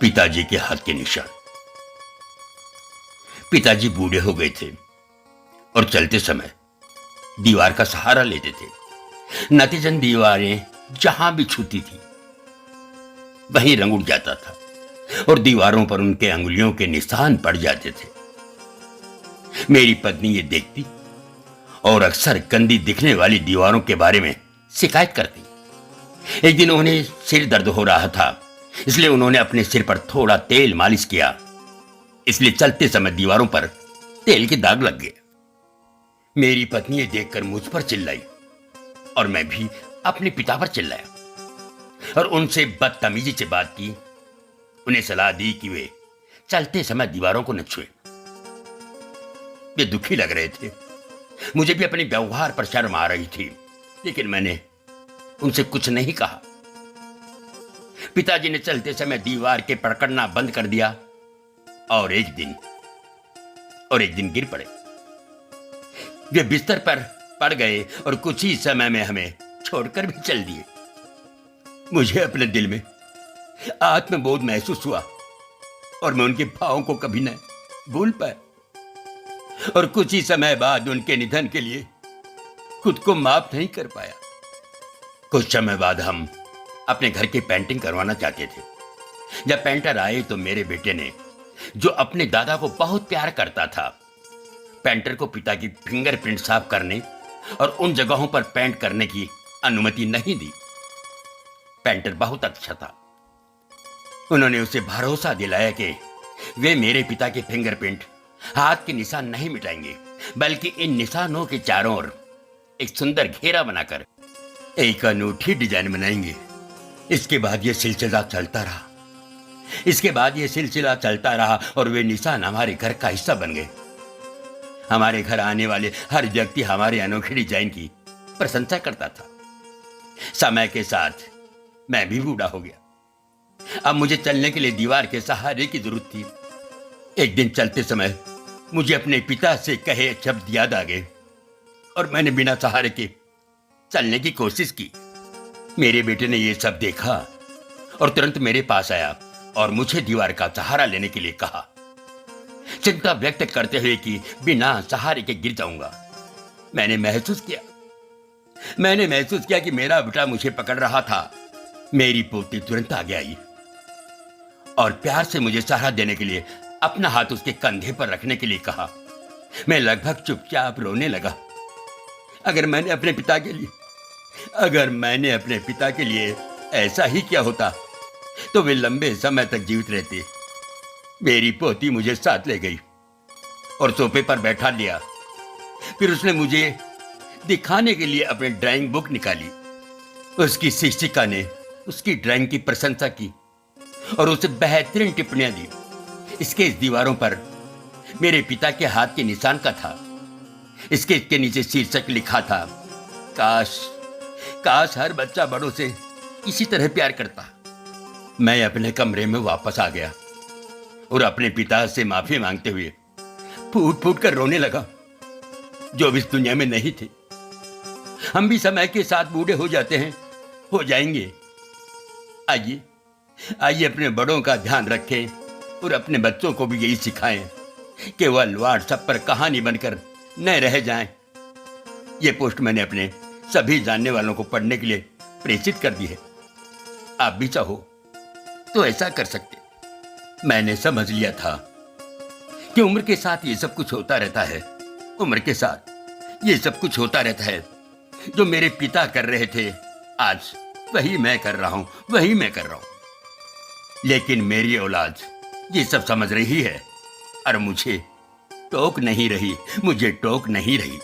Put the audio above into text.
पिताजी के हाथ के निशान। पिताजी बूढ़े हो गए थे और चलते समय दीवार का सहारा लेते थे। नतीजन दीवारें जहां भी छूती थी वहीं रंग उड़ जाता था और दीवारों पर उनके अंगुलियों के निशान पड़ जाते थे। मेरी पत्नी ये देखती और अक्सर गंदी दिखने वाली दीवारों के बारे में शिकायत करती। एक दिन उन्हें सिर दर्द हो रहा था, इसलिए उन्होंने अपने सिर पर थोड़ा तेल मालिश किया, इसलिए चलते समय दीवारों पर तेल के दाग लग गए। मेरी पत्नी ये देखकर मुझ पर चिल्लाई और मैं भी अपने पिता पर चिल्लाया और उनसे बदतमीजी से बात की। उन्हें सलाह दी कि वे चलते समय दीवारों को न छुए। वे दुखी लग रहे थे। मुझे भी अपने व्यवहार पर शर्म आ रही थी, लेकिन मैंने उनसे कुछ नहीं कहा। पिताजी ने चलते समय दीवार के पकड़ना बंद कर दिया और एक दिन गिर पड़े। वे बिस्तर पर पड़ गए और कुछ ही समय में हमें छोड़कर भी चल दिए। मुझे अपने दिल में आत्मबोध महसूस हुआ और मैं उनके भावों को कभी न भूल पाया और कुछ ही समय बाद उनके निधन के लिए खुद को माफ नहीं कर पाया। कुछ समय बाद हम अपने घर की पेंटिंग करवाना चाहते थे। जब पेंटर आए तो मेरे बेटे ने, जो अपने दादा को बहुत प्यार करता था, पेंटर को पिता की फिंगरप्रिंट साफ करने और उन जगहों पर पेंट करने की अनुमति नहीं दी। पेंटर बहुत अच्छा था। उन्होंने उसे भरोसा दिलाया कि वे मेरे पिता के फिंगरप्रिंट, हाथ के निशान नहीं मिटाएंगे, बल्कि इन निशानों के चारों ओर एक सुंदर घेरा बनाकर एक अनूठी डिजाइन बनाएंगे। इसके बाद यह सिलसिला चलता रहा और वे निशान हमारे घर का हिस्सा बन गए। हमारे घर आने वाले हर व्यक्ति हमारे अनोखी डिजाइन की प्रशंसा करता था। समय के साथ मैं भी बूढ़ा हो गया। अब मुझे चलने के लिए दीवार के सहारे की जरूरत थी। एक दिन चलते समय मुझे अपने पिता से कहे शब्द याद आ गए और मैंने बिना सहारे के चलने की कोशिश की। मेरे बेटे ने यह सब देखा और तुरंत मेरे पास आया और मुझे दीवार का सहारा लेने के लिए कहा, चिंता व्यक्त करते हुए कि बिना सहारे के गिर जाऊंगा। मैंने महसूस किया कि मेरा बेटा मुझे पकड़ रहा था। मेरी पोती तुरंत आगे आई और प्यार से मुझे सहारा देने के लिए अपना हाथ उसके कंधे पर रखने के लिए कहा। मैं लगभग चुपचाप रोने लगा। अगर मैंने अपने पिता के लिए ऐसा ही किया होता तो वे लंबे समय तक जीवित रहते। मेरी पोती मुझे साथ ले गई और सोफे पर बैठा लिया। फिर उसने मुझे दिखाने के लिए अपनी ड्राइंग बुक निकाली। उसकी शिक्षिका ने उसकी ड्राइंग की प्रशंसा की और उसे बेहतरीन टिप्पणियां दी। इसके इस दीवारों पर मेरे पिता के हाथ के निशान का था। इसके नीचे शीर्षक लिखा था, काश हर बच्चा बड़ों से इसी तरह प्यार करता। मैं अपने कमरे में वापस आ गया और अपने पिता से माफी मांगते हुए फूट फूट कर रोने लगा, जो अब इस दुनिया में नहीं थे। हम भी समय के साथ बूढ़े हो जाएंगे। आइए अपने बड़ों का ध्यान रखें और अपने बच्चों को भी यही सिखाएं कि वह व्हाट्सएप पर कहानी बनकर न रह जाएं। यह पोस्ट मैंने अपने सभी जानने वालों को पढ़ने के लिए प्रेषित कर दी है। आप भी चाहो तो ऐसा कर सकते। मैंने समझ लिया था कि उम्र के साथ ये सब कुछ होता रहता है। जो मेरे पिता कर रहे थे, आज वही मैं कर रहा हूं। लेकिन मेरी औलाद ये सब समझ रही है और मुझे टोक नहीं रही।